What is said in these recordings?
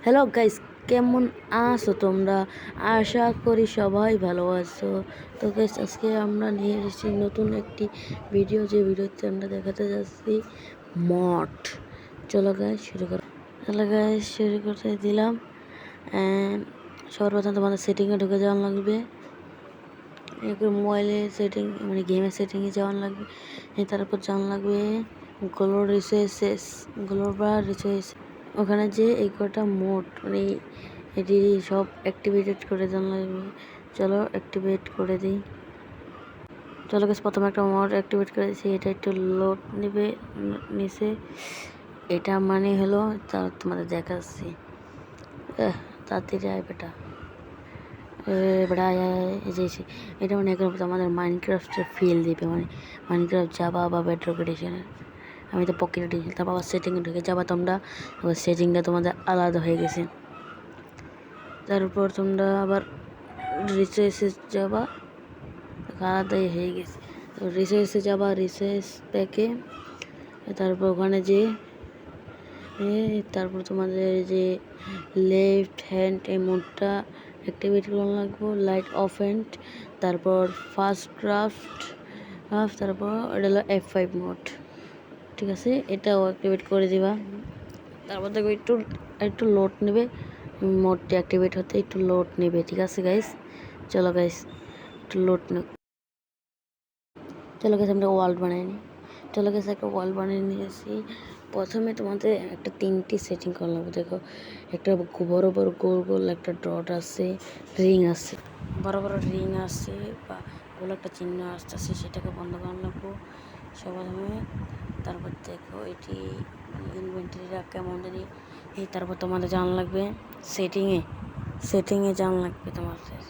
Hello guys, কেমন আছো তোমরা? আশা করি সবাই ভালো আছো। তো গাইস, আজকে আমরা নিয়ে এসেছি নতুন একটি ভিডিও, যে ভিডিওতে আমরা দেখাতে যাচ্ছি মড। চলো গাইস শুরু করতে দিলাম। সবার প্রথমে তোমাদের সেটিংয়ে ঢুকে যাওয়া লাগবে। মোবাইলের সেটিং মানে গেমের সেটিংয়ে যাওয়া লাগবে। তারপর যাওয়া লাগবে গ্লোবাল রিসোর্স। ওখানে যে এই কটা মোড মানে এটি সব অ্যাক্টিভেটেড করে দেওয়া লাগবে। চলো অ্যাক্টিভেট করে দিই। চলো গাইস, প্রথমে একটা মোড অ্যাক্টিভেট করে দিয়েছি। এটা একটু লোড নেবে নিচে। এটা মানে হলো তোমাদের দেখাচ্ছি। তাড়াতাড়ি আয় বেটা, বেটা এটা মানে এখন আমাদের মাইনক্রাফ্টের ফিল দিবে, মানে মাইনক্রাফ্ট জাভা বা বেডরক এডিশনের। আমি তো পকেট এডিশন। তারপর আবার সেটিংয়ে ঢুকে যাবা তোমরা। আবার সেটিংটা তোমাদের আলাদা হয়ে গেছে। তারপর তোমরা আবার রিসোর্সে যাবা, আলাদাই হয়ে গেছে। তো রিসোর্সে যাবা, রিসোর্স প্যাকে। তারপর ওখানে যে তারপর তোমাদের যে লেফট হ্যান্ড এই মোডটা অ্যাক্টিভেট করা লাগবে, লাইট অফ হ্যান্ড। তারপর ফাস্ট ক্রাফট, তারপর এটা হলো F5 মোড। ঠিক আছে, এটাও অ্যাক্টিভেট করে দিবা। তারপর দেখো একটু একটু লোড নেবে, মোডটি অ্যাক্টিভেট হতে একটু লোড নেবে। ঠিক আছে গাইস, চলো গাইস একটু লোড নেব। চলো গেছে আমরা ওয়ার্ল্ড বানিয়ে নিই। চলো গেছে একটা ওয়ার্ল্ড বানিয়ে নিয়েছি। প্রথমে তোমাদের একটা 3টি সেটিং করা লাগবে। দেখো, একটা বড় বড় গোল গোল একটা ডট আছে, রিং আছে, বড় বড় রিং আছে বা গোল একটা চিহ্ন আসতেছে, সেটাকে বন্ধ করা লাগবো প্রথমে। তারপর দেখো এটি ইনভেন্টরিটা কেমন জানি। তারপর তোমাদের জানা লাগবে সেটিংয়ে জানা লাগবে। তোমাদের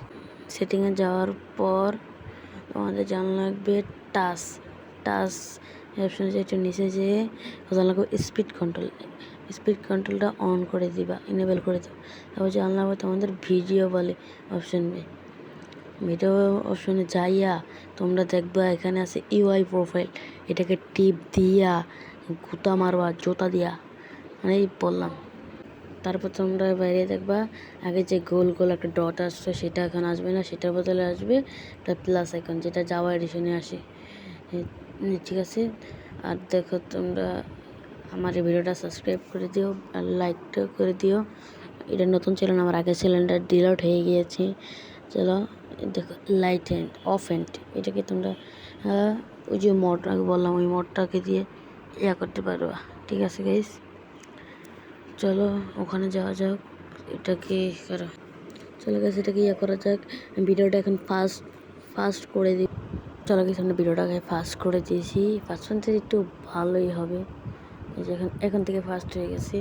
সেটিংয়ে যাওয়ার পর তোমাদের জানা লাগবে টাচ অপশানে যে একটু নিচে যেয়ে জানা লাগবে স্পিড কন্ট্রোলটা অন করে দিবা, ইনেবল করে দিবা। তারপর জানা লাগবে তোমাদের ভিডিও বলে ভিডিও অপশনে যাইয়া তোমরা দেখবা এখানে আছে ইউআই প্রোফাইল। এটাকে টিপ দিয়া গুতা মারবা, জোতা দিয়া, মানে বললাম। তারপর তোমরা বাইরে দেখবা আগে যে গোল গোল একটা ডট আসছে সেটা এখন আসবে না, সেটার বদলে আসবে একটা প্লাস আইকন, যেটা জাভা এডিশনে আসে। ঠিক আছে, আর দেখো তোমরা আমার এই ভিডিওটা সাবস্ক্রাইব করে দিও আর লাইকটাও করে দিও। এটা নতুন চ্যানেল, আমার আগের চ্যানেলটা ডিলিট হয়ে গিয়েছে। চলো দেখো লাইট হ্যান্ড অফ হ্যান্ড, এটাকে তোমরা ওই যে মোড আগে বললাম ওই মোডটাকে দিয়ে করতে পারবা। ঠিক আছে গাইস, চলো ওখানে যাওয়া যাক। এটাকে করা চলো গাইস, এটাকে করা যাক। ভিডিওটা এখন ফাস্ট করে দিই। চলো গাইস, আমরা ভিডিওটাকে ফাস্ট করে দিয়েছি। ফাস্ট থেকে একটু ভালোই হবে। এই যে এখন থেকে ফাস্ট হয়ে গেছে।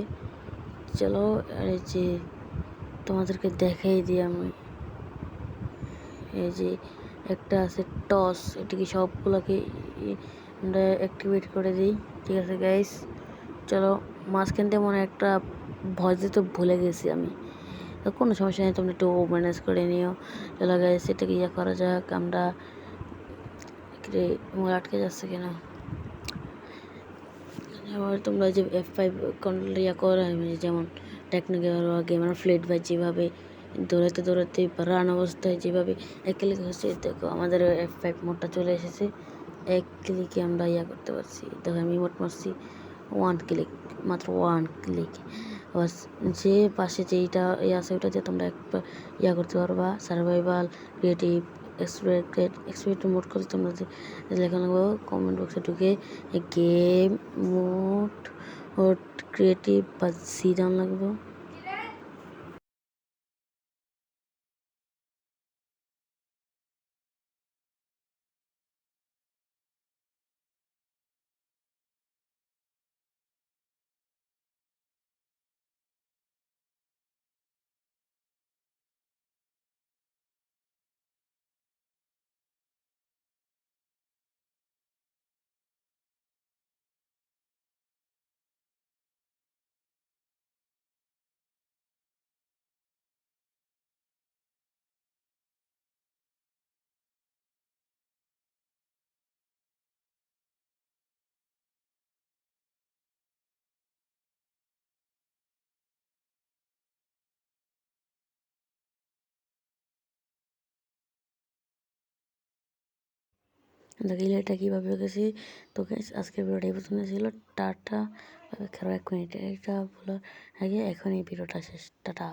চলো এই যে তোমাদেরকে দেখাই দিই আমি। এই যে একটা আছে টস, এটিকে সবগুলোকে আমরা অ্যাক্টিভেট করে দিই। ঠিক আছে গাইস, চলো মাঝখান থেকে মনে একটা ভয়েস দিতে ভুলে গেছি আমি, কোনো সমস্যা নেই, তোমরা একটু ম্যানেজ করে নিও। চলো গাইস, এটাকে করা যাক। আমরা আটকে যাচ্ছে কেন? আবার তোমরা যে F5 কন্ট্রোল করা যেমন টেকনিক্যাল গেমার ফ্লেট বা যেভাবে দৌড়াতে রান অবস্থায় যেভাবে এক ক্লিক হচ্ছে, দেখো আমাদের F5 মোডটা চলে এসেছে। এক ক্লিকে আমরা করতে পারছি। দেখো আমি মোট মারছি 1 ক্লিক, মাত্র 1 ক্লিক। আবার যে পাশে যেইটা আছে ওইটা দিয়ে তোমরা একবার করতে পারবা। সার্ভাইভাল, ক্রিয়েটিভ, এক্সপেক্ট মোড করে তোমরা লেখা লাগবো কমেন্ট বক্সে ঢুকে গেম মোড ক্রিয়েটিভ বা দাম লাগবো। দেখি এটা কীভাবে গেছি। তো গাইস আজকের ভিডিওটা এই পর্যন্ত ছিল। টাটা। খারাপ 1 মিনিট এটা বলার আগে এখন এই ভিডিওটা শেষ। টাটা।